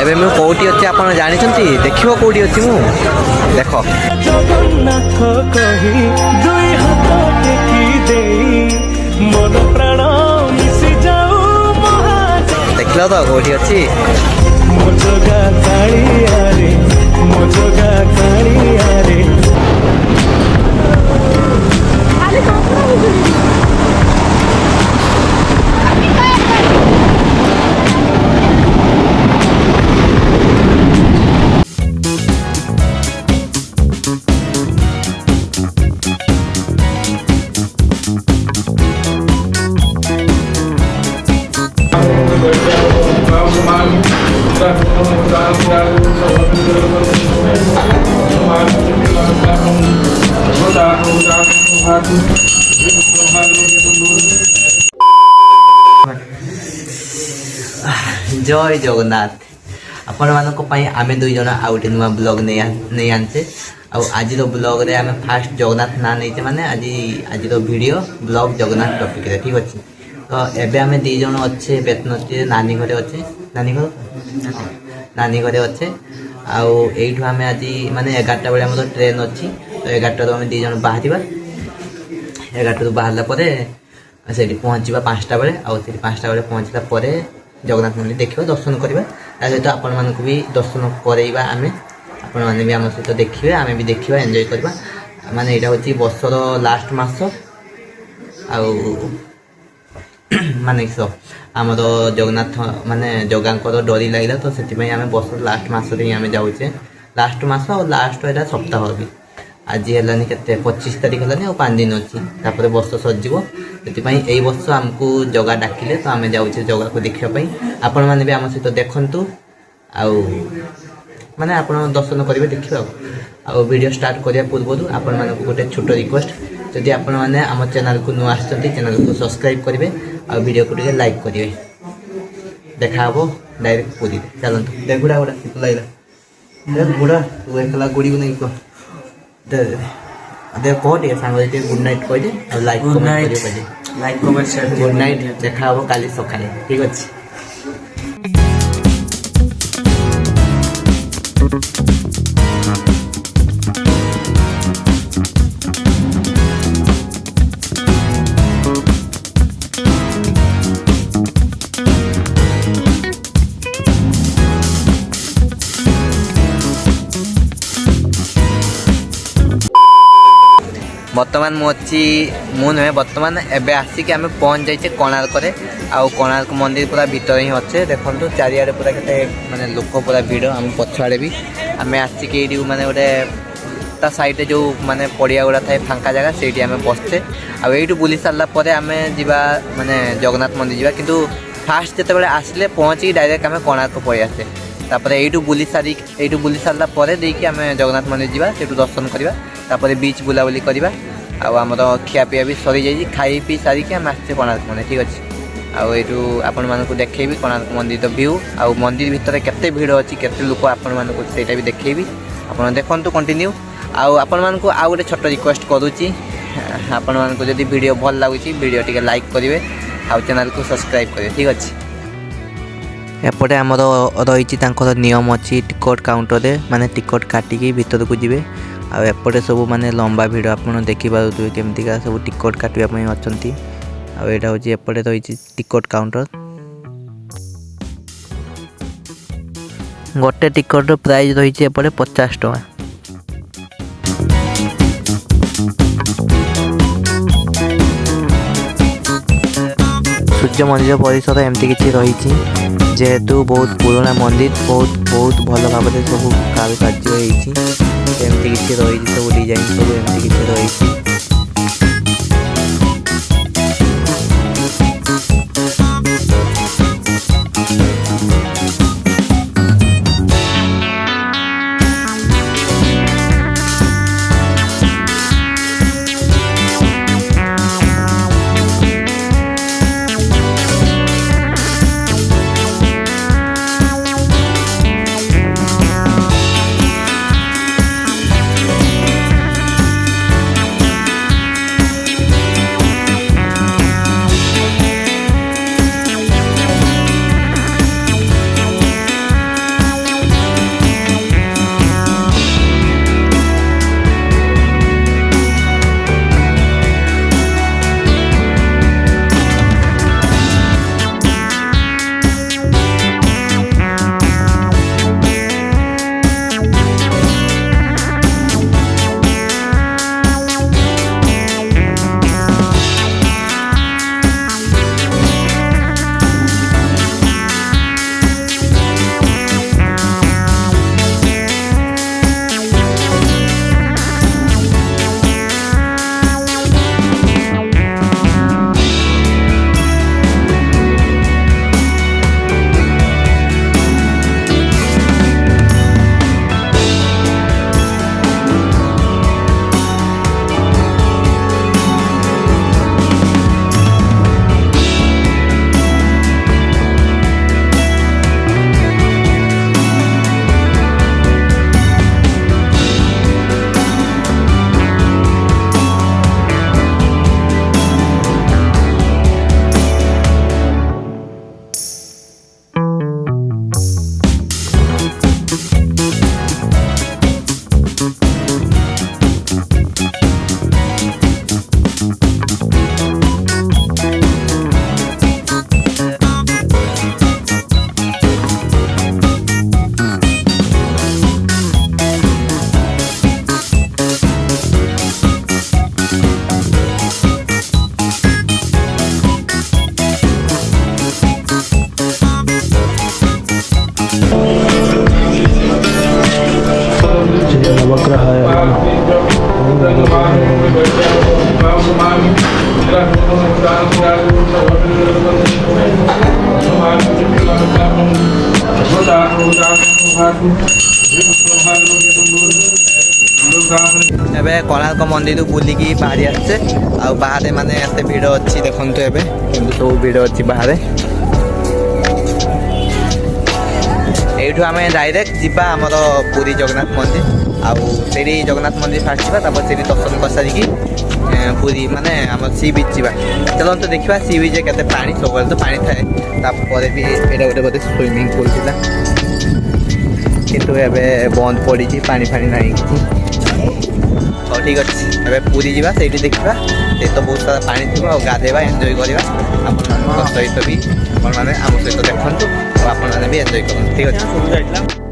एबे मु कोठी अछि आपण जानिछंती देखिबो कोठी अछि मु देखो जगन्नाथ कही दुई हाथ टेकी देई मन प्राण मिसि जाऊ महाजन देखलो तो कोठी अछि मोजगा कालिया रे मोजगा कालिया रे जय जगन्नाथ आपण मानक पई आमे दुई जण आउट नुआ ब्लॉग नै आनते आज ब्लॉग रे आमे फास्ट जगन्नाथ ना नैचे माने आज वीडियो ब्लॉग जगन्नाथ टॉपिक रे ठीक अछि तो एबे आमे दुई जण अच्छे बेतनती नानी घरे अच्छे नानी घरे अच्छे आउ एइठु आमे आज माने 11टा बेले हमर ट्रेन अछि तो 11टा रो आमे दुई जण बाहरिबा 11टा रो बाहरला परे सेठी पहुंचीबा 5टा बेले आउ सेठी 5टा बेले पहुंचला परे जगन्नाथ मंदिर देखिए दर्शन करवा सहित आपण मानक भी दर्शन करवा आम आपण मैंने भी आम सहित देखिए आम भी देखा एंजॉय करवा माने यहाँ हूँ बर्षर लास्ट मास माने आम जगन्नाथ माने जगह डरी लगे तो से आम बर्षर लास्ट मस आम जाऊे लास्ट मस और लास्ट यहाँ सप्ताह भी आज है के 25 तारीख है और 5 दिन अच्छी तापर वर्ष सजीव से यही वर्ष आमको जगह डाकिले तो आम जाऊे जगह को देखापी आपण मैंने भी आम सहित देखु आउ माने आप दर्शन करेंगे देखिए वीडियो स्टार्ट करने पूर्व आपण मानक गोटे छोट रिक्वेस्ट जदि आपण मैंने आम चैनल को नुआ चैनल को सब्सक्राइब करेंगे आ वीडियो को लाइक करेंगे देखा डायरेक्ट पूरी चलते देख गुड़ा गुड़ा शीत लगे गुड़ा तू एकला गुड़ी को नहीं कह दे कह टे सांग गुड नाइट कह they like comment share good night देखा काली सकाळे ठीक अच्छे बर्तमान मुझे बर्तमान एबे आसिक आम पहुँच जाइए कोणार्क आउ कोणार्क मंदिर पूरा भीतर ही अच्छे देखो चारिआडे पूरा के माने लोक पूरा भीड़ आम पछाड़े भी आम आसिक ये माने गोटे ता साइड जो माने पड़िया गुड़ा थाए फांका जगह से आम बसचे आईटू बुली सारापर आम जा माने जगन्नाथ मंदिर जावा किंतु फास्ट जिते आसले पहुँची डायरेक्ट आम कोणार्क पड़े आसे तापर यू बुली सारा पर देखिए आम जगन्नाथ मंदिर जावा से दर्शन करवा तापर बीच बुलाबुली करवा आमर खिया पिया भी सरी जाइए खाई पी सारिकी आम आसचे कोणार्क मंदिर ठीक अच्छे आईटू आपण मानक देखेबी कोणार्क मंदिर व्यू आ मंदिर भितर केते भीड़ अच्छी केते लोक आपण मानक सेटा भी देखेबी आपण देखंतु कंटिन्यू आपण मानक आ गोटे छोट रिक्वेस्ट करूची आपण मानक जदि वीडियो भल लागुची वीडियो टिके लाइक करेंगे आ चैनल को सब्सक्राइब करेंगे ठीक अच्छे एपटे आमर रही नियम अच्छी टिकट काउंटर माने टिकट काटिकी भीतर को जीवे आएपटे सब माने लंबा भिड़ आप देखिपे केमतीका सब टिकट काटापी अच्छा आईटा हूँ एपटे रही टिकट काउंटर गोटे टिकट प्राइस रही एपटे 50 टଙ୍କା सूर्य मंदिर परिसर एमती किसी रही जेहेतु बहुत पुराना मंदिर बहुत भल भाव सब कारुकार्य एमती किसी रही सब डिजाइन सब एमती किसी रही ଏବେ କୋଣାର୍କ ମନ୍ଦିର ବୁଲିକି ବାହାରି ଆସିଛେ ଆଉ ବାହାରେ ମାନେ ଏତେ ଭିଡ଼ ଅଛି ଦେଖନ୍ତୁ ଏବେ କେମିତି ସବୁ ଭିଡ଼ ଅଛି ବାହାରେ এইଠୁ ଆମେ ଡାଇରେକ୍ଟ ଯିବା ଆମର ପୁରୀ ଜଗନ୍ନାଥ ମନ୍ଦିର ଆଉ ସେଇଠି ଜଗନ୍ନାଥ ମନ୍ଦିର ଫାଷ୍ଟ ଯିବା ତାପରେ ସେଇଠି ଦର୍ଶନ କରିସାରିକି ପୁରୀ ମାନେ ଆମର ସି ବିଚ୍ ଯିବା ଚାଲନ୍ତୁ ଦେଖିବା ସି ବିଚ୍ରେ କେତେ ପାଣି ସବୁବେଳେ ତ ପାଣି ଥାଏ ତାପରେ ବି ଏଇଟା ଗୋଟେ ବୋଧେ ସୁଇମିଂ ପୁଲ୍ ଥିଲା କିନ୍ତୁ ଏବେ ବନ୍ଦ ପଡ଼ିଛି ପାଣି ଫାଣି ନାହିଁ କିଛି ହଉ ଠିକ୍ ଅଛି ଏବେ ପୁରୀ ଯିବା ସେଇଠି ଦେଖିବା ସେ ତ ବହୁତ ସାରା ପାଣି ଥିବ ଆଉ ଗାଧେଇବା ଏନ୍ଜୟ କରିବା ଆପଣମାନଙ୍କ ସହିତ ବି ଆପଣମାନେ ଆମ ସହିତ ଦେଖନ୍ତୁ ଆଉ ଆପଣମାନେ ବି ଏନ୍ଜୟ କରନ୍ତୁ ଠିକ୍ ଅଛି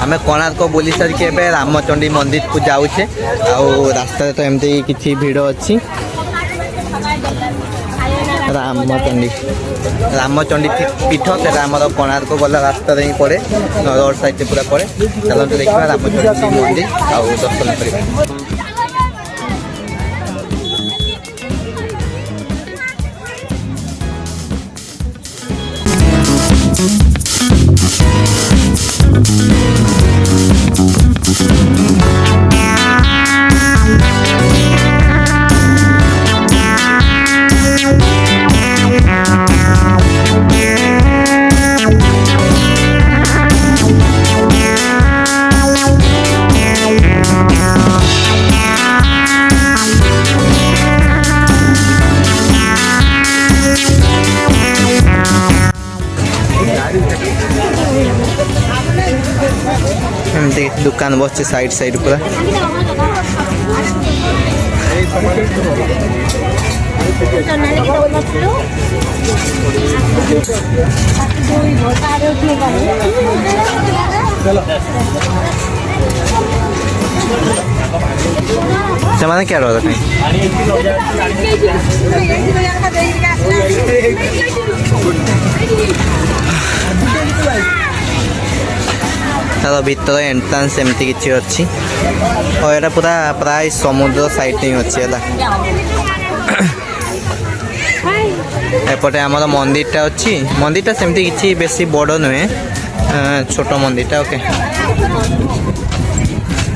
ଆମେ କୋଣାର୍କ ବୁଲି ସାରିକି ଏବେ ରାମଚଣ୍ଡୀ ମନ୍ଦିରକୁ ଯାଉଛେ ଆଉ ରାସ୍ତାରେ ତ ଏମିତି କିଛି ଭିଡ଼ ଅଛି ରାମଚଣ୍ଡୀ ପୀଠ ସେଟା ଆମର କୋଣାର୍କ ଗଲା ରାସ୍ତାରେ ହିଁ ପଡ଼େ ରୋଡ଼ ସାଇଡ଼ରେ ପୁରା ପଡ଼େ ଚାଲନ୍ତୁ ଦେଖିବା ରାମଚଣ୍ଡୀ ମନ୍ଦିର ଆଉ ଦର୍ଶନ କରିବା ଏମିତି ଦୋକାନ ବସିଛି ସାଇଡ୍ ସାଇଡ୍ ପୁରା ସେମାନେ क्या रहा था ତାର ଭିତରେ ଏଣ୍ଟ୍ରାନ୍ସ ଏମିତି କିଛି ଅଛି ଆଉ ଏଇଟା ପୁରା ପ୍ରାୟ ସମୁଦ୍ର ସାଇଡ୍ ହିଁ ଅଛି ହେଲା ଏପଟେ ଆମର ମନ୍ଦିରଟା ଅଛି ମନ୍ଦିରଟା ସେମିତି କିଛି ବେଶୀ ବଡ଼ ନୁହେଁ ଛୋଟ ମନ୍ଦିରଟା ଓକେ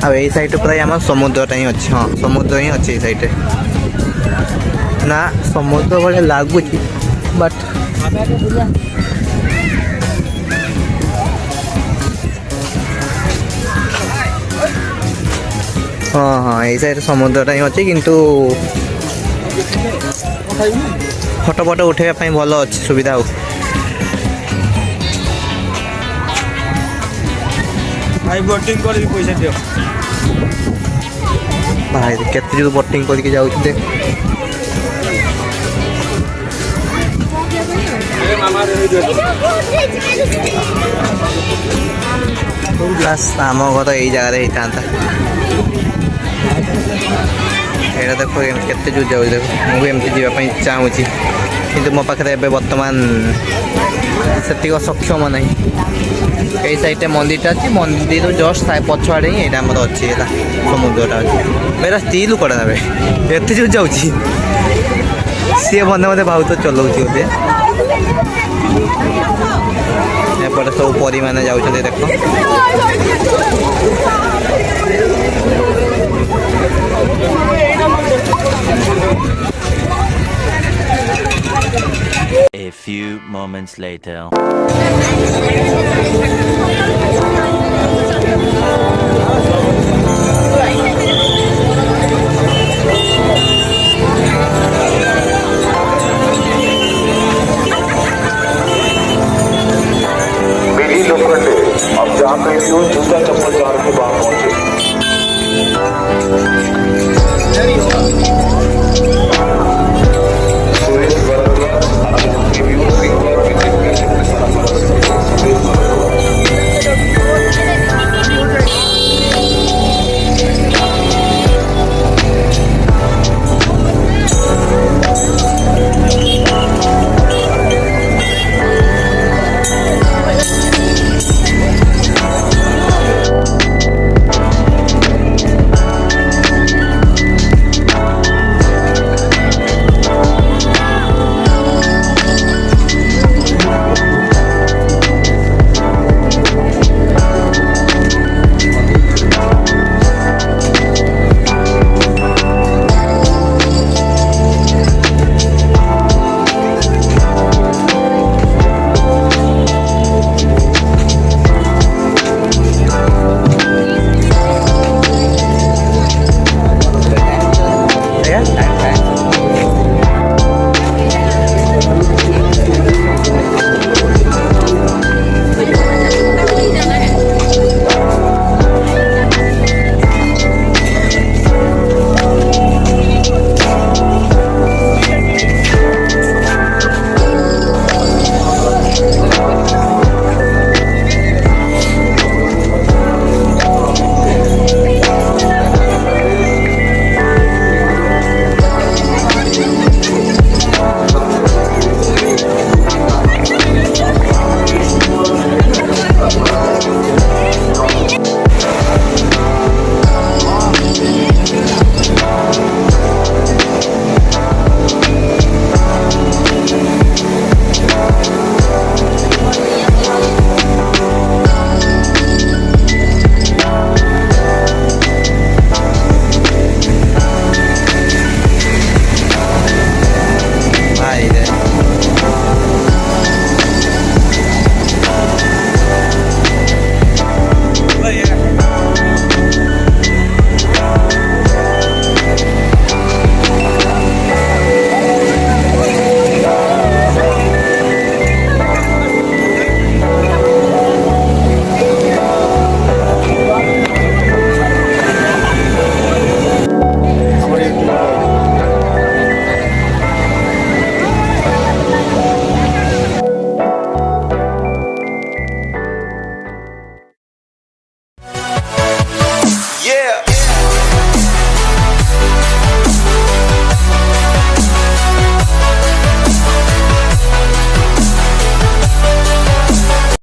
ଆଉ ଏଇ ସାଇଡ୍ ପ୍ରାୟ ଆମର ସମୁଦ୍ରଟା ହିଁ ଅଛି ହଁ ସମୁଦ୍ର ହିଁ ଅଛି ଏଇ ସାଇଡ୍ରେ ନା ସମୁଦ୍ର ଭଳିଆ ଲାଗୁଛି ବଟ୍ ହଁ ହଁ ଏଇ ସାଇଡ୍ ସମୁଦ୍ରଟା ହିଁ ଅଛି କିନ୍ତୁ ଫଟୋ ଫଟୋ ଉଠାଇବା ପାଇଁ ଭଲ ଅଛି ସୁବିଧା ଆଉ ଭାଇ ବୋଟିଂ କରିକି ପଇସା ଦିଅ ଭାଇ କେତେ ଯୋଉ ବୋଟିଂ କରିକି ଯାଉଛନ୍ତି ଆମ ଘର ଏଇ ଜାଗାରେ ହେଇଥାନ୍ତା ଏଇଟା ଦେଖ କେତେ ଯୋଉ ଯାଉଛି ଦେଖ ମୁଁ ବି ଏମିତି ଯିବା ପାଇଁ ଚାହୁଁଛି କିନ୍ତୁ ମୋ ପାଖରେ ଏବେ ବର୍ତ୍ତମାନ ସେତିକ ସକ୍ଷମ ନାହିଁ ଏଇ ସାଇଡ଼୍ରେ ମନ୍ଦିରଟା ଅଛି ମନ୍ଦିର ଜଷ୍ଟ ପଛଆଡ଼େ ହିଁ ଏଇଟା ଆମର ଅଛି ହେଲା ସମୁଦ୍ରଟା ଅଛି ଏଇଟା ସ୍ତ୍ରୀ ଲୋକଟା ନେବେ ଏତେ ଯୋଉ ଯାଉଛି ସିଏ ମନେ ମନେ ବହୁତ ଚଲାଉଛି ବୋଧେ ଏପଟେ ସବୁ ପରିମାନେ ଯାଉଛନ୍ତି ଦେଖ A few moments later.